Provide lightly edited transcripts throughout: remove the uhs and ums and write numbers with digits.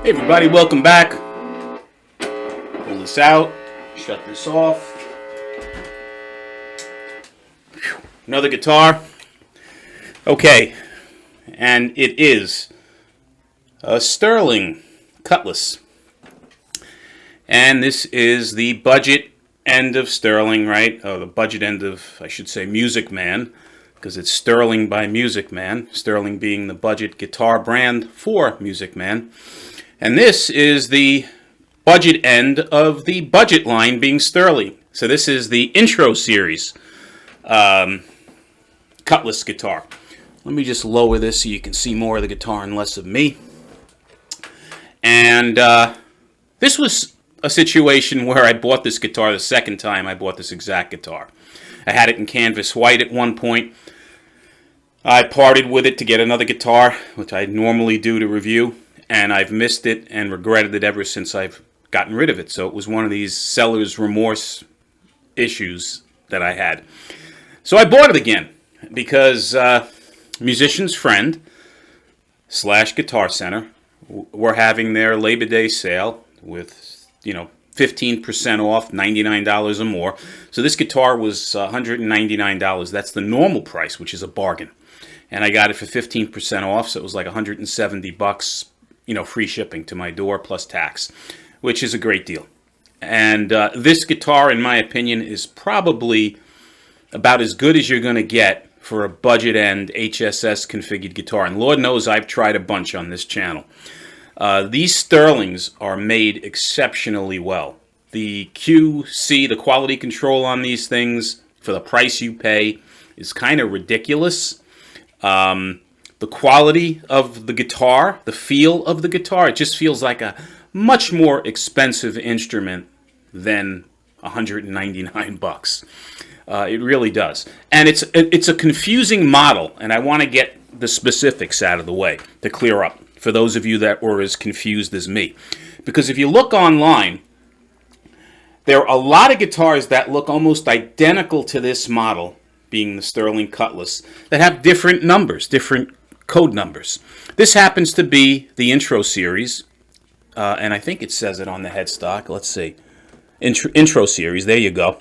Hey everybody, welcome back. Pull this out, shut this off. Whew. Another guitar. Okay, and it is a Sterling Cutlass. And this is the budget end of Sterling, right? Oh, the budget end of, I should say, Music Man, because it's Sterling by Music Man. Sterling being the budget guitar brand for Music Man. And this is the budget end of the budget line being Sterling. So this is the intro series Cutlass guitar. Let me just lower this so you can see more of the guitar and less of me. And this was a situation where I bought this guitar the second time I bought this exact guitar. I had it in canvas white at one point. I parted with it to get another guitar, which I normally do to review. And I've missed it and regretted it ever since I've gotten rid of it. So it was one of these seller's remorse issues that I had. So I bought it again because Musician's Friend / Guitar Center were having their Labor Day sale with, 15% off, $99 or more. So this guitar was $199. That's the normal price, which is a bargain. And I got it for 15% off, so it was like $170. Free shipping to my door plus tax, which is a great deal. And this guitar, in my opinion, is probably about as good as you're going to get for a budget end HSS configured guitar. And Lord knows I've tried a bunch on this channel. These Sterlings are made exceptionally well. The QC, the quality control on these things for the price you pay is kind of ridiculous. The quality of the guitar, the feel of the guitar, it just feels like a much more expensive instrument than $199. It really does. And it's a confusing model, and I want to get the specifics out of the way to clear up for those of you that were as confused as me. Because if you look online, there are a lot of guitars that look almost identical to this model, being the Sterling Cutlass, that have different numbers, different code numbers. This happens to be the intro series, and I think it says it on the headstock. Let's see. Intro series, there you go.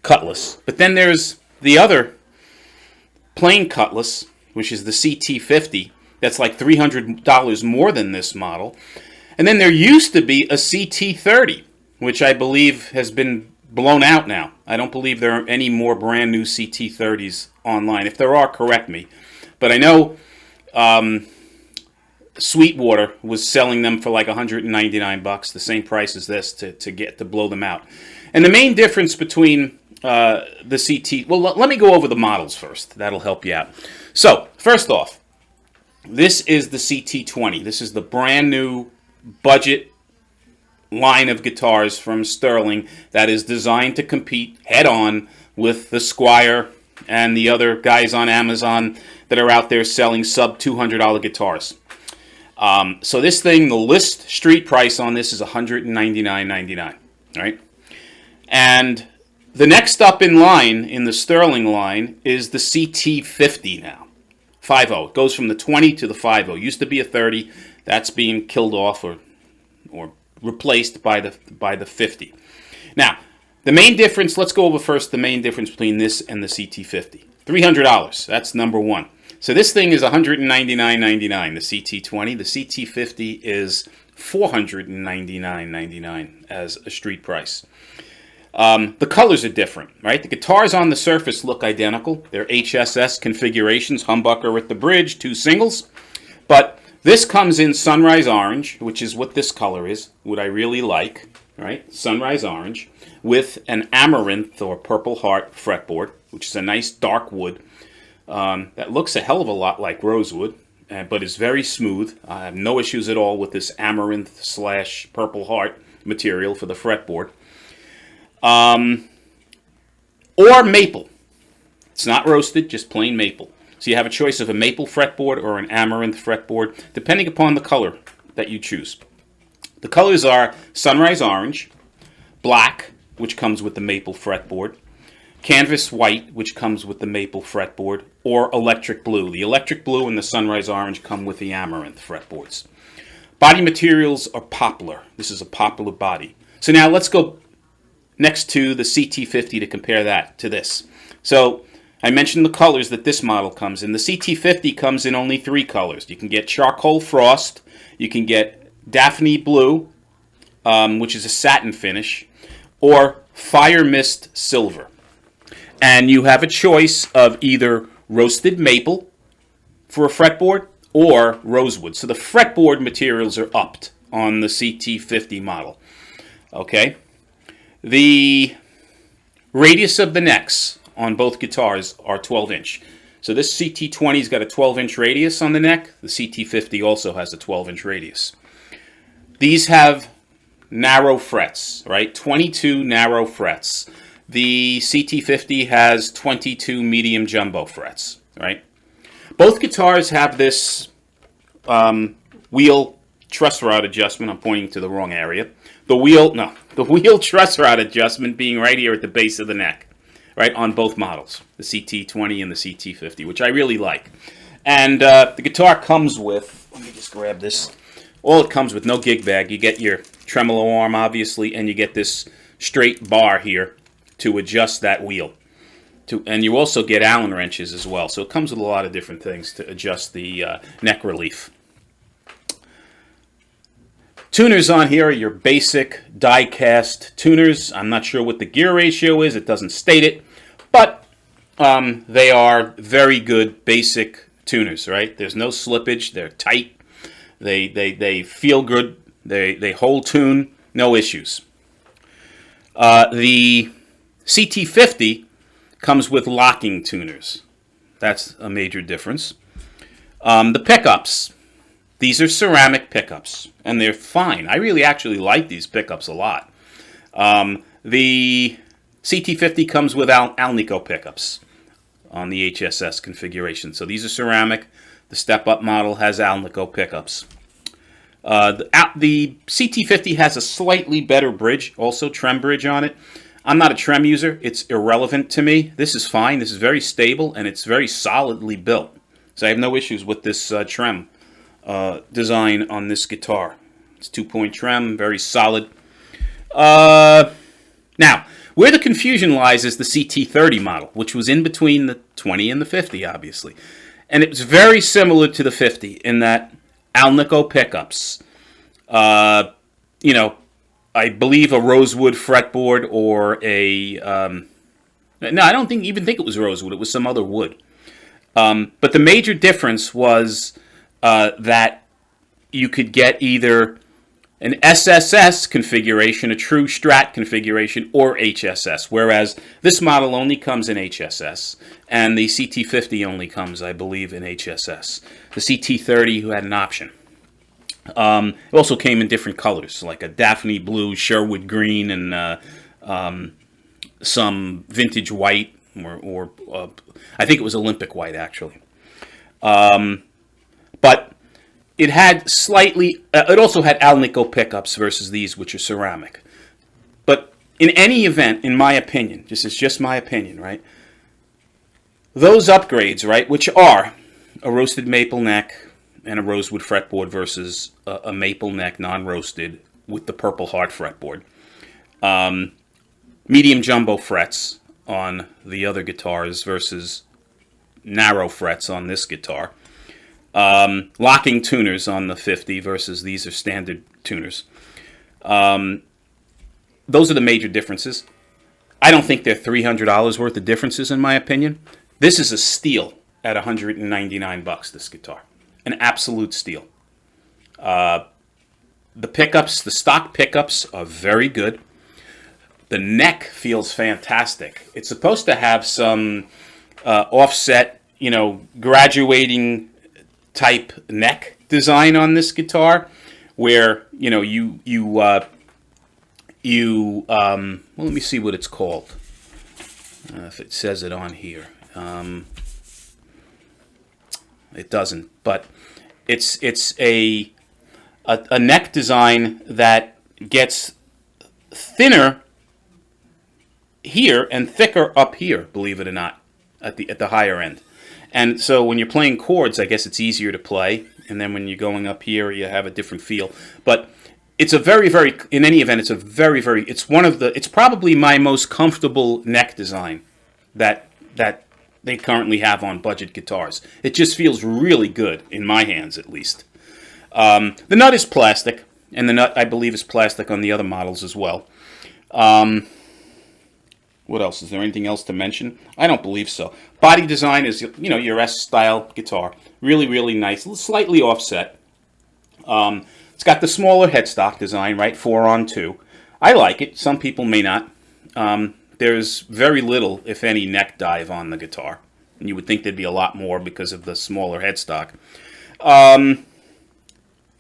Cutlass. But then there's the other plain Cutlass, which is the CT50. That's like $300 more than this model. And then there used to be a CT30, which I believe has been blown out now. I don't believe there are any more brand new CT30s online. If there are, correct me. But I know Sweetwater was selling them for like $199, the same price as this to blow them out. And the main difference between the CT, well, let me go over the models first. That'll help you out. So, first off, this is the CT20. This is the brand new budget line of guitars from Sterling that is designed to compete head-on with the Squier and the other guys on Amazon that are out there selling sub $200 guitars. So this thing, the list street price on this is $199.99, right? And the next up in line in the Sterling line is the CT50 now. 50. It goes from the 20 to the 50. Used to be a 30. That's being killed off or replaced by the 50. Now, the main difference, let's go over first the main difference between this and the CT50. $300. That's number one. So this thing is $199.99, the CT20. The CT50 is $499.99 as a street price. The colors are different, right? The guitars on the surface look identical. They're HSS configurations, humbucker at the bridge, 2 singles. But this comes in Sunrise Orange, which is what this color is, what I really like, right? Sunrise Orange, with an Amaranth or Purple Heart fretboard, which is a nice dark wood. That looks a hell of a lot like rosewood, but is very smooth. I have no issues at all with this Amaranth / Purple Heart material for the fretboard. Or maple. It's not roasted, just plain maple. So you have a choice of a maple fretboard or an Amaranth fretboard, depending upon the color that you choose. The colors are Sunrise Orange, Black, which comes with the maple fretboard, Canvas White, which comes with the maple fretboard, or Electric Blue. The Electric Blue and the Sunrise Orange come with the Amaranth fretboards. Body materials are poplar. This is a poplar body. So now let's go next to the CT50 to compare that to this. So I mentioned the colors that this model comes in. The CT50 comes in only 3 colors. You can get charcoal frost, you can get Daphne blue, which is a satin finish, or fire mist silver. And you have a choice of either roasted maple for a fretboard or rosewood. So the fretboard materials are upped on the CT50 model. Okay? The radius of the necks on both guitars are 12-inch. So this CT20's got a 12-inch radius on the neck. The CT50 also has a 12-inch radius. These have narrow frets, right? 22 narrow frets. The CT50 has 22 medium jumbo frets, right? Both guitars have this wheel truss rod adjustment. I'm pointing to the wrong area. The wheel truss rod adjustment being right here at the base of the neck, right, on both models, the CT20 and the CT50, which I really like. And the guitar comes with, let me just grab this, all it comes with, no gig bag. You get your tremolo arm, obviously, and you get this straight bar here to adjust that wheel. And you also get Allen wrenches as well. So it comes with a lot of different things to adjust the neck relief. Tuners on here are your basic die-cast tuners. I'm not sure what the gear ratio is. It doesn't state it. But they are very good basic tuners, right? There's no slippage. They're tight. They feel good. They hold tune. No issues. The CT50 comes with locking tuners. That's a major difference. The pickups. These are ceramic pickups, and they're fine. I really actually like these pickups a lot. The CT50 comes with Alnico pickups on the HSS configuration. So these are ceramic. The step-up model has Alnico pickups. The CT50 has a slightly better bridge, also trem bridge on it. I'm not a trem user. It's irrelevant to me. This is fine. This is very stable, and it's very solidly built. So I have no issues with this trem design on this guitar. It's 2-point trem, very solid. Now, where the confusion lies is the CT30 model, which was in between the 20 and the 50, obviously. And it's very similar to the 50 in that Alnico pickups. You know, I believe a rosewood fretboard or a... no, I don't even think it was rosewood. It was some other wood. But the major difference was that you could get either an SSS configuration, a true Strat configuration, or HSS, whereas this model only comes in HSS, and the CT50 only comes, I believe, in HSS. The CT30 who had an option. It also came in different colors, like a Daphne blue, Sherwood green, and some vintage white, or I think it was Olympic white, actually. But it had slightly, it also had Alnico pickups versus these, which are ceramic. But in any event, in my opinion, this is just my opinion, right? Those upgrades, right, which are a roasted maple neck and a rosewood fretboard versus a maple neck non-roasted with the Purple Heart fretboard. Medium jumbo frets on the other guitars versus narrow frets on this guitar. Locking tuners on the 50 versus these are standard tuners. Those are the major differences. I don't think they're $300 worth of differences in my opinion. This is a steal at $199, this guitar. An absolute steal. The pickups, the stock pickups are very good. The neck feels fantastic. It's supposed to have some offset, you know, graduating type neck design on this guitar, where you know well, let me see what it's called. If it says it on here, it doesn't. But it's a neck design that gets thinner here and thicker up here. Believe it or not, at the higher end. And so when you're playing chords, I guess it's easier to play. and then when you're going up here, you have a different feel. But it's a very, very, in any event, it's a very, very, it's probably my most comfortable neck design that they currently have on budget guitars. It just feels really good, in my hands at least. The nut is plastic, and the nut, I believe, is plastic on the other models as well. What else? Is there anything else to mention? I don't believe so. Body design is, your S-style guitar. Really, really nice. Slightly offset. It's got the smaller headstock design, right? 4-on-2. I like it. Some people may not. There's very little, if any, neck dive on the guitar. And you would think there'd be a lot more because of the smaller headstock.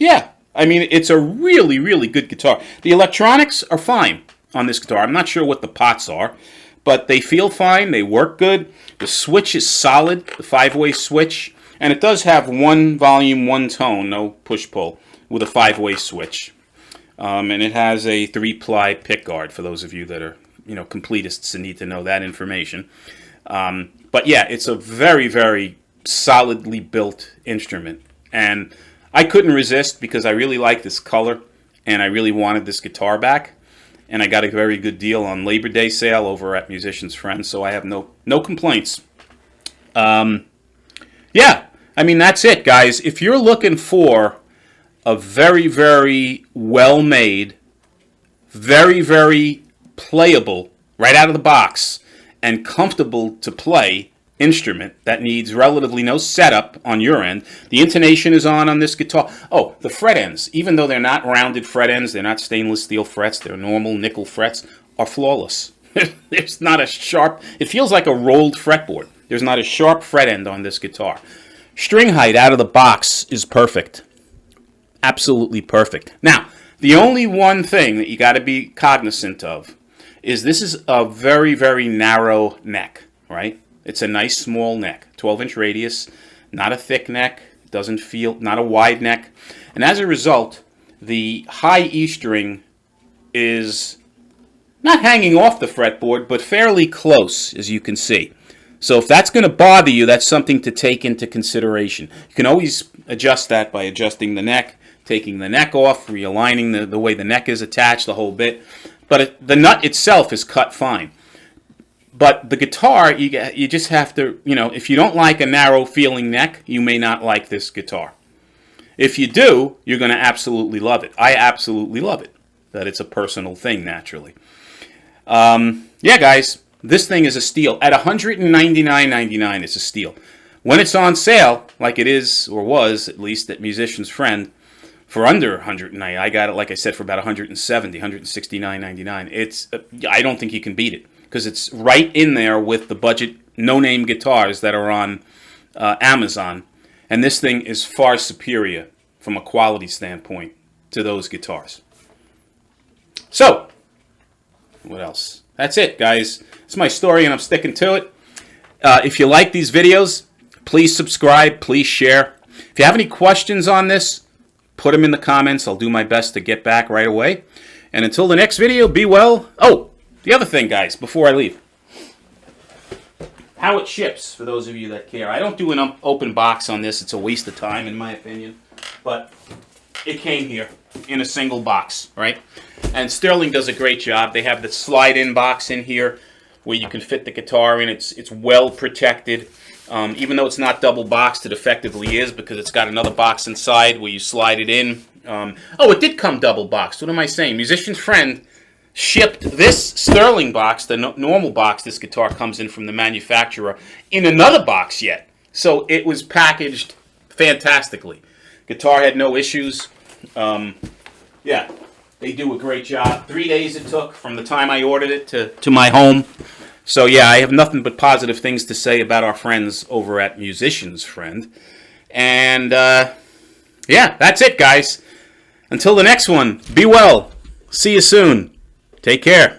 Yeah, I mean, it's a really, really good guitar. The electronics are fine on this guitar. I'm not sure what the pots are, but they feel fine. They work good. The switch is solid, the 5-way switch. And it does have one volume, one tone, no push-pull, with a 5-way switch. And it has a 3-ply pickguard for those of you that are, completists and need to know that information. But yeah, it's a very, very solidly built instrument. And I couldn't resist because I really like this color and I really wanted this guitar back. And I got a very good deal on Labor Day sale over at Musician's Friend, so I have no complaints. Yeah, I mean, that's it, guys. If you're looking for a very, very well-made, very, very playable, right out of the box, and comfortable to play instrument that needs relatively no setup on your end. The intonation is on this guitar. Oh, the fret ends, even though they're not rounded fret ends, they're not stainless steel frets, they're normal nickel frets, are flawless. There's not a sharp, it feels like a rolled fretboard. There's not a sharp fret end on this guitar. String height out of the box is perfect. Absolutely perfect. Now, the only one thing that you got to be cognizant of is this is a very, very narrow neck, right? It's a nice small neck, 12-inch radius, not a thick neck, doesn't feel, not a wide neck. And as a result, the high E string is not hanging off the fretboard, but fairly close, as you can see. So if that's going to bother you, that's something to take into consideration. You can always adjust that by adjusting the neck, taking the neck off, realigning the way the neck is attached, the whole bit. But the nut itself is cut fine. But the guitar, you just have to, if you don't like a narrow feeling neck, you may not like this guitar. If you do, you're going to absolutely love it. I absolutely love it. That it's a personal thing, naturally. Yeah, guys, this thing is a steal. At $199.99, it's a steal. When it's on sale, like it is, or was, at least, at Musician's Friend, for under $190, I got it, like I said, for about $170, $169.99. I don't think you can beat it, because it's right in there with the budget no-name guitars that are on Amazon. And this thing is far superior from a quality standpoint to those guitars. So, what else? That's it, guys. It's my story, and I'm sticking to it. If you like these videos, please subscribe, please share. If you have any questions on this, put them in the comments. I'll do my best to get back right away. And until the next video, be well. Oh, the other thing, guys, before I leave. How it ships, for those of you that care. I don't do an open box on this. It's a waste of time, in my opinion. But it came here in a single box, right? And Sterling does a great job. They have the slide-in box in here where you can fit the guitar in. It's well protected. Even though it's not double boxed, it effectively is because it's got another box inside where you slide it in. Oh, it did come double boxed. What am I saying? Musician's Friend shipped this Sterling box, the normal box this guitar comes in from the manufacturer, in another box yet. So it was packaged fantastically. Guitar had no issues. Yeah, they do a great job. 3 days it took from the time I ordered it to my home. So yeah, I have nothing but positive things to say about our friends over at Musician's Friend. And yeah, that's it, guys. Until the next one, be well. See you soon. Take care.